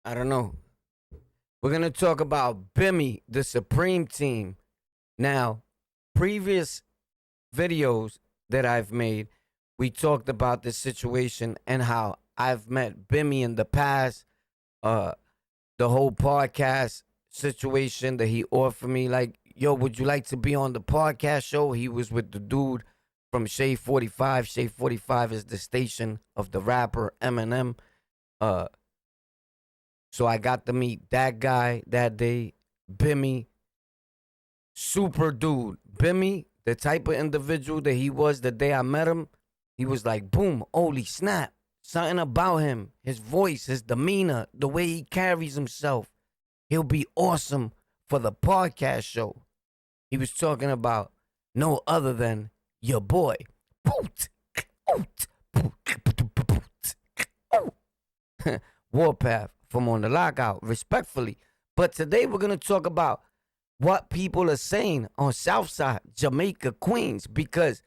I don't know. We're gonna talk about Bimmy, the Supreme Team. Now, previous videos that I've made, we talked about this situation and how I've met Bimmy in the past. Uh, the whole podcast situation that he offered me, like, yo, would you like to be on the podcast show? He was with the dude from Shade 45. Shade 45 is the station of the rapper Eminem. Uh, so I got to meet that guy that day, Bimmy, super dude. Bimmy, the type of individual that he was the day I met him, he was like, boom, holy snap. Something about him, his voice, his demeanor, the way he carries himself. He'll be awesome for the podcast show. He was talking about no other than your boy. Warpath from On the Lockout, respectfully. But today we're going to talk about what people are saying on Southside, Jamaica, Queens, because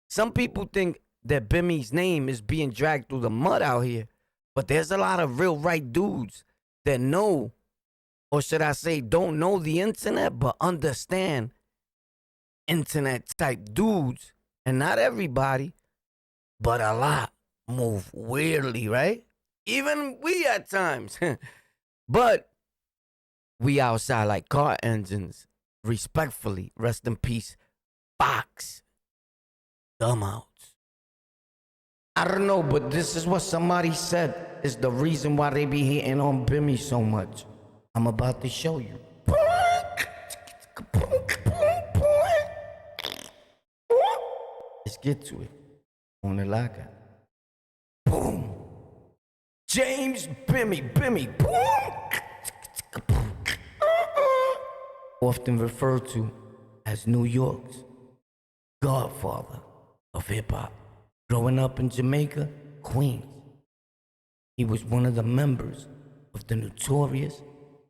some people think that Bimmy's name is being dragged through the mud out here. But there's a lot of real right dudes that know, or should I say, don't know the internet, but understand internet type dudes. And not everybody, but a lot move weirdly, right? Even we at times. But we outside like car engines. Respectfully, rest in peace, Fox. Dumbouts. I don't know, but this is what somebody said is the reason why they be hating on Bimmy so much. I'm about to show you. Let's get to it. On the lockout. Boom. James Bimmy. Boom. Often referred to as New York's godfather of hip hop. Growing up in Jamaica, Queens, he was one of the members of the notorious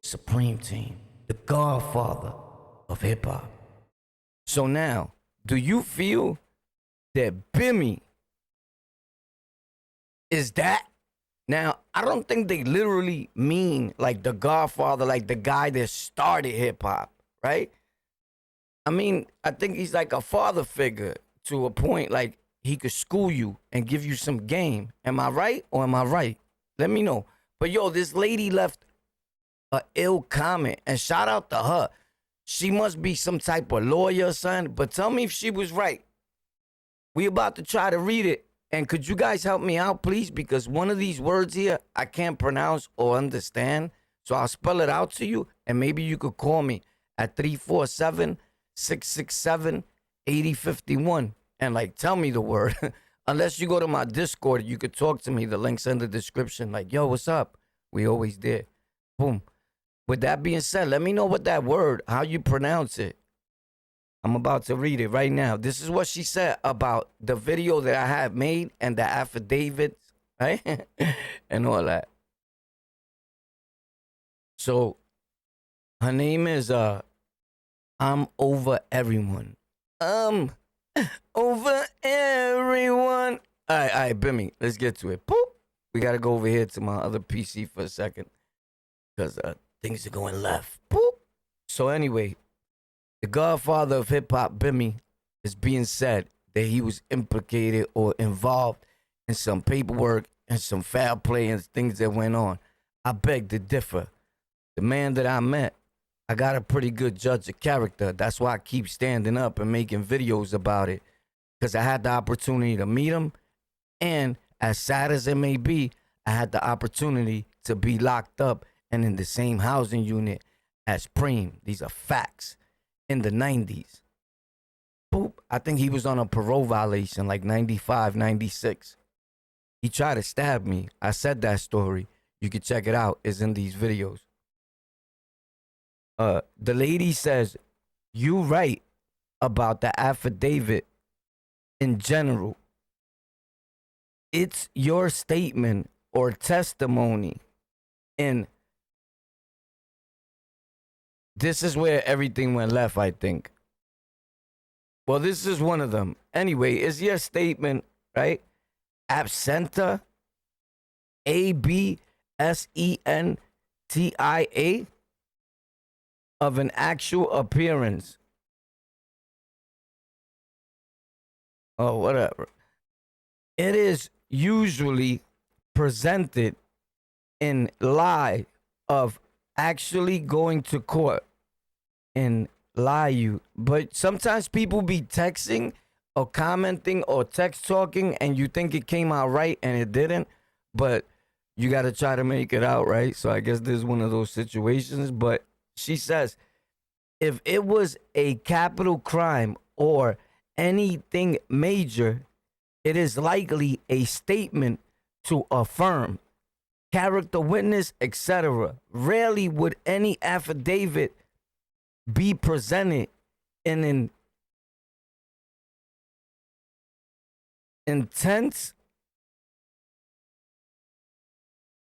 Supreme Team, the godfather of hip hop. So now, do you feel that Bimmy is that? Now, I don't think they literally mean like the godfather, like the guy that started hip hop, right? I mean, I think he's like a father figure to a point, like he could school you and give you some game. Am I right or am I right? Let me know. But yo, this lady left a ill comment, and shout out to her. She must be some type of lawyer or something, but tell me if she was right. We about to try to read it, and could you guys help me out, please? Because one of these words here I can't pronounce or understand, so I'll spell it out to you, and maybe you could call me at 347-667-8051 and like tell me the word. Unless you go to my Discord, you could talk to me. The link's in the description. Like, yo, what's up? We always did. Boom. With that being said, let me know what that word, how you pronounce it. I'm about to read it right now. This is what she said about the video that I have made and the affidavits, right? And all that. So her name is I'm over everyone. Over everyone. All right, Bimmy, let's get to it. Boop. We got to go over here to my other PC for a second because things are going left. Boop. So anyway, the godfather of hip-hop, Bimmy, is being said that he was implicated or involved in some paperwork and some foul play and things that went on. I beg to differ. The man that I met, I got a pretty good judge of character. That's why I keep standing up and making videos about it, because I had the opportunity to meet him, and as sad as it may be, I had the opportunity to be locked up and in the same housing unit as Preem. These are facts. In the 90s. Boop. I think he was on a parole violation like 95, 96. He tried to stab me. I said that story. You can check it out. It's in these videos. The lady says, you right about the affidavit in general. It's your statement or testimony. And this is where everything went left, I think. Well, this is one of them. Anyway, is your statement, right? Absenta, ABSENTA, TIA of an actual appearance. Oh, whatever. It is usually presented in lie of actually going to court and lie you. But sometimes people be texting or commenting or text talking and you think it came out right and it didn't, but you got to try to make it out right. So I guess this is one of those situations. But she says if it was a capital crime or anything major, it is likely a statement to affirm character witness, etc. Rarely would any affidavit be presented in an intense.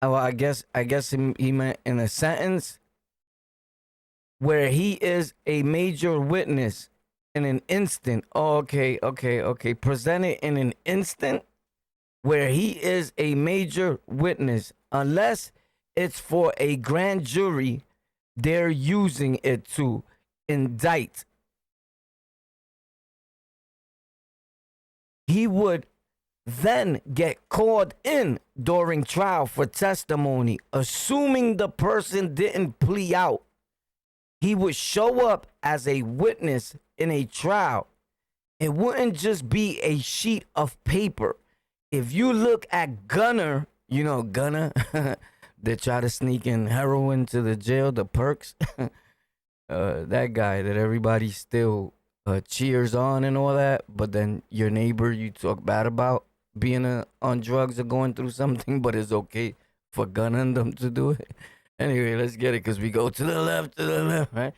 Oh, I guess he meant in a sentence where he is a major witness in an instant. Oh, okay. Presented in an instant where he is a major witness, unless it's for a grand jury, they're using it to indict. He would then get called in during trial for testimony, assuming the person didn't plea out. He would show up as a witness in a trial. It wouldn't just be a sheet of paper. If you look at Gunner, you know Gunner, that try to sneak in heroin to the jail, the perks, that guy that everybody still cheers on and all that, but then your neighbor you talk bad about being on drugs or going through something, but it's okay for gunning them to do it. Anyway, let's get it because we go to the left, right?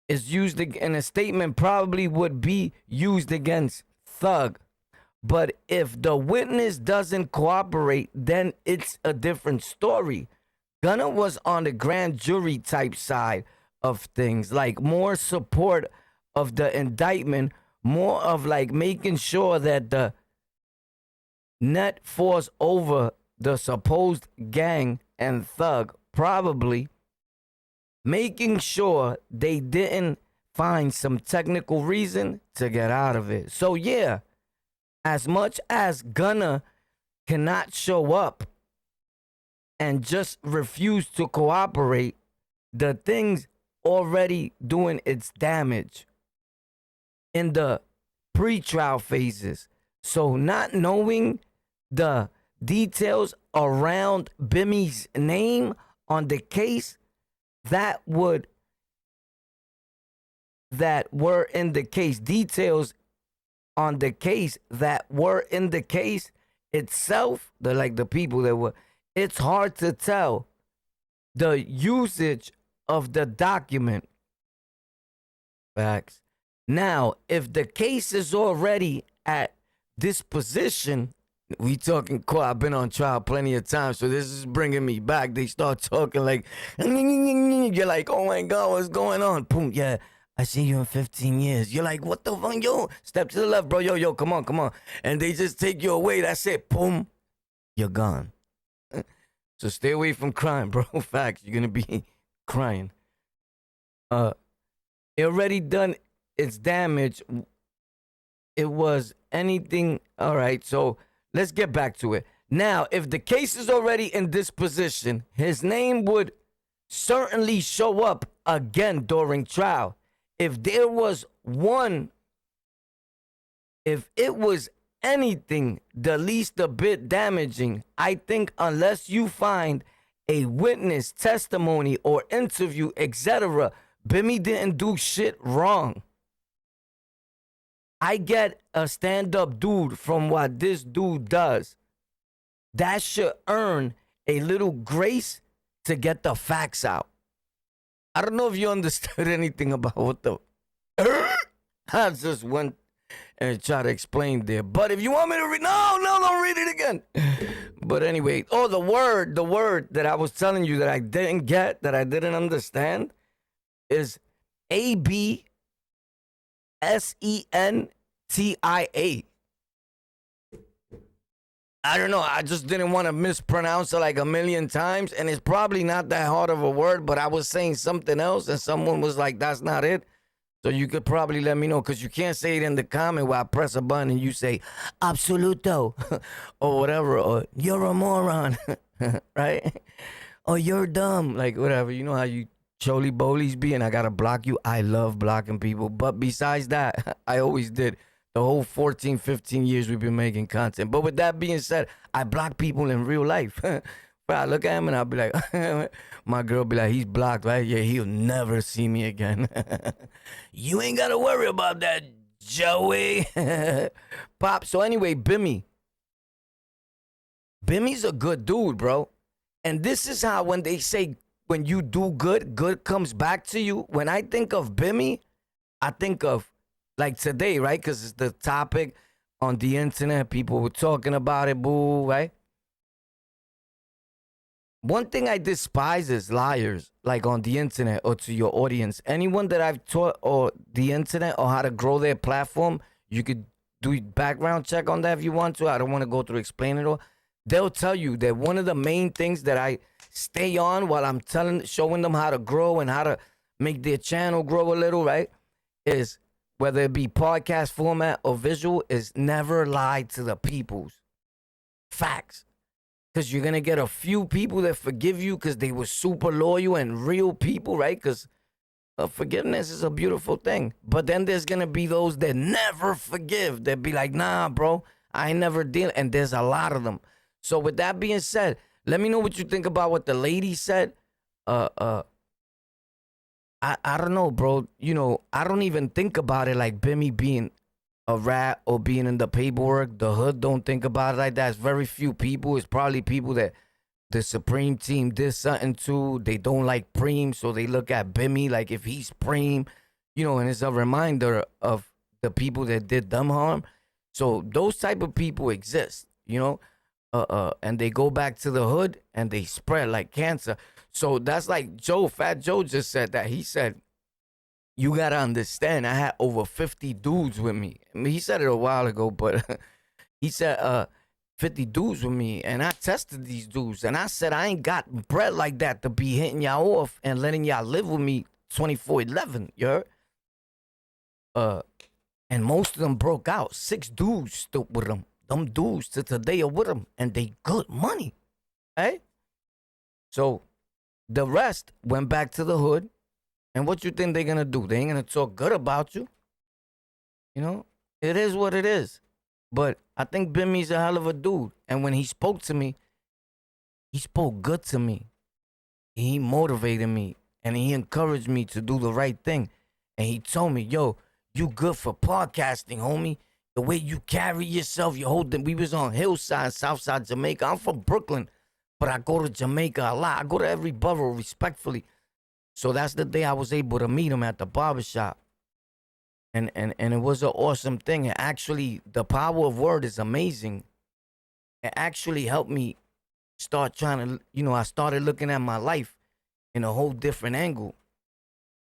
Is used in a statement probably would be used against Thug. But if the witness doesn't cooperate, then it's a different story. Gunner was on the grand jury type side of things, like more support of the indictment, more of like making sure that the net falls over the supposed gang and Thug, probably making sure they didn't find some technical reason to get out of it. So yeah, as much as Gunner cannot show up and just refuse to cooperate, the thing's already doing its damage in the pre-trial phases. So not knowing the details around Bimmy's name on the case that were in the case, details on the case that were in the case itself, the people that were, it's hard to tell the usage of the document. Facts. Now, if the case is already at disposition, we talking court. I've been on trial plenty of times, so this is bringing me back. They start talking like, you're like, oh my God, what's going on? Boom, yeah, I see you in 15 years. You're like, what the fuck, yo? Step to the left, bro. Yo, come on. And they just take you away. That's it. Boom, you're gone. So stay away from crime, bro. Facts. You're going to be crying. It already done its damage. It was anything. All right, so let's get back to it. Now, if the case is already in disposition, his name would certainly show up again during trial. If there was one, if it was anything the least a bit damaging, I think unless you find a witness, testimony, or interview, etc., Bimmy didn't do shit wrong. I get a stand-up dude from what this dude does. That should earn a little grace to get the facts out. I don't know if you understood anything about what the I just went and tried to explain there. But if you want me to read, no, don't read it again. But anyway, the word that I was telling you that I didn't get, that I didn't understand, is ABSENTIA. I don't know. I just didn't want to mispronounce it like a million times. And it's probably not that hard of a word, but I was saying something else and someone was like, that's not it. So you could probably let me know because you can't say it in the comment where I press a button and you say, absoluto, or whatever, or you're a moron, right? Or you're dumb, like whatever. You know how you choly bolies be and I got to block you? I love blocking people. But besides that, I always did. The whole 14, 15 years we've been making content. But with that being said, I block people in real life. But I look at him and I'll be like, my girl be like, he's blocked, right? Yeah, he'll never see me again. You ain't got to worry about that, Joey. Pop. So anyway, Bimmy. Bimmy's a good dude, bro. And this is how when they say when you do good, good comes back to you. When I think of Bimmy, I think of like today, right? Because it's the topic on the internet. People were talking about it, boo, right? One thing I despise is liars, like on the internet or to your audience. Anyone that I've taught or the internet or how to grow their platform, you could do background check on that if you want to. I don't want to go through explain it all. They'll tell you that one of the main things that I stay on while I'm showing them how to grow and how to make their channel grow a little, right? Is whether it be podcast format or visual, is never lie to the peoples. Facts. Because you're going to get a few people that forgive you because they were super loyal and real people, right? Because forgiveness is a beautiful thing. But then there's going to be those that never forgive. That be like, nah, bro, I ain't never deal. And there's a lot of them. So with that being said, let me know what you think about what the lady said. I don't know, bro. You know, I don't even think about it like Bimmy being a rat or being in the paperwork. The hood don't think about it like that. It's very few people. It's probably people that the Supreme team did something to. They don't like Preem, so they look at Bimmy like if he's Preem, you know, and it's a reminder of the people that did them harm. So those type of people exist, you know, and they go back to the hood and they spread like cancer. So that's like Fat Joe just said that. He said, you gotta understand, I had over 50 dudes with me. I mean, he said it a while ago, but he said 50 dudes with me, and I tested these dudes, and I said I ain't got bread like that to be hitting y'all off and letting y'all live with me 24/11. You heard? And most of them broke out. 6 dudes stood with them. Them dudes to today are with them, and they good money, hey? So the rest went back to the hood. And what you think they're going to do? They ain't going to talk good about you. You know, it is what it is. But I think Bimmy's a hell of a dude. And when he spoke to me, he spoke good to me. He motivated me. And he encouraged me to do the right thing. And he told me, yo, you good for podcasting, homie. The way you carry yourself, you hold them. We was on Hillside, Southside Jamaica. I'm from Brooklyn, but I go to Jamaica a lot. I go to every borough respectfully. So that's the day I was able to meet him at the barbershop. And it was an awesome thing. And actually, the power of word is amazing. It actually helped me start trying to, you know, I started looking at my life in a whole different angle.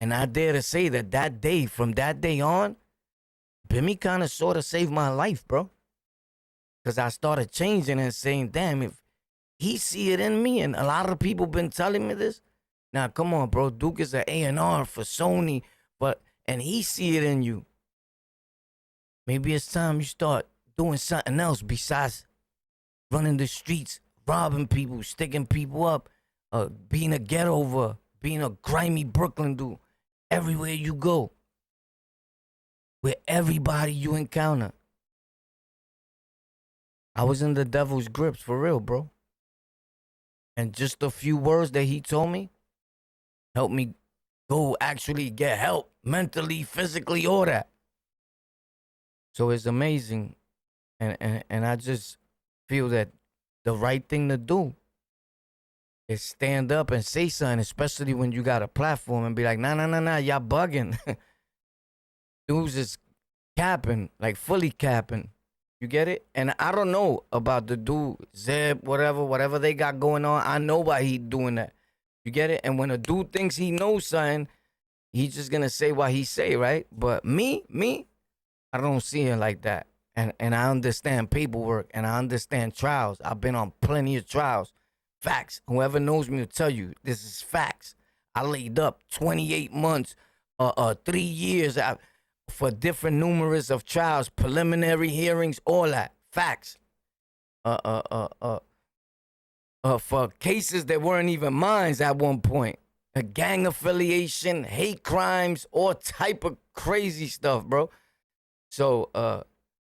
And I dare to say that that day, from that day on, Bimmy kind of sort of saved my life, bro. Because I started changing and saying, damn, if he see it in me, and a lot of people been telling me this, now, come on, bro. Duke is an A&R for Sony, and he see it in you. Maybe it's time you start doing something else besides running the streets, robbing people, sticking people up, being a get-over, being a grimy Brooklyn dude. Everywhere you go, with everybody you encounter. I was in the devil's grips, for real, bro. And just a few words that he told me, help me go actually get help mentally, physically, all that. So it's amazing. And I just feel that the right thing to do is stand up and say something, especially when you got a platform, and be like, nah, y'all bugging. Dudes is capping, like fully capping. You get it? And I don't know about the dude, Zeb, whatever they got going on. I know why he doing that. You get it? And when a dude thinks he knows something, he's just gonna say what he say, right? But me, I don't see it like that. and I understand paperwork and I understand trials. I've been on plenty of trials. Facts. Whoever knows me will tell you this is facts. I laid up 28 months, 3 years for different numerous of trials, preliminary hearings, all that. Facts. For cases that weren't even mine at one point. A gang affiliation, hate crimes, all type of crazy stuff, bro. So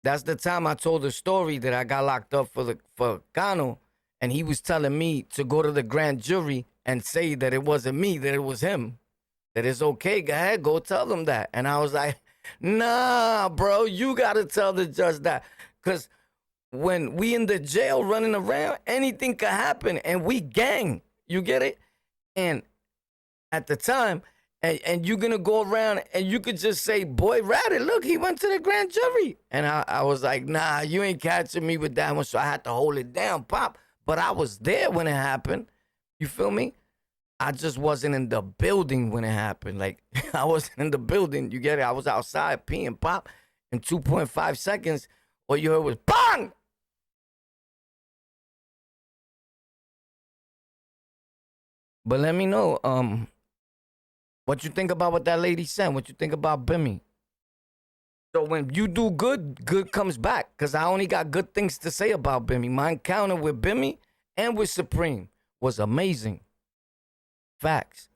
that's the time I told the story that I got locked up for Kano, and he was telling me to go to the grand jury and say that it wasn't me, that it was him. That it's okay, go ahead, go tell them that. And I was like, nah, bro, you gotta tell the judge that. Because when we in the jail running around, anything could happen, and we gang. You get it? And at the time, and you're gonna go around and you could just say, boy, Ratted, look, he went to the grand jury. And I was like, nah, you ain't catching me with that one. So I had to hold it down, Pop. But I was there when it happened. You feel me? I just wasn't in the building when it happened. Like, I wasn't in the building. You get it? I was outside peeing, Pop. In 2.5 seconds, all you heard was bang! But let me know, what you think about what that lady said? What you think about Bimmy? So when you do good, good comes back. Because I only got good things to say about Bimmy. My encounter with Bimmy and with Supreme was amazing. Facts.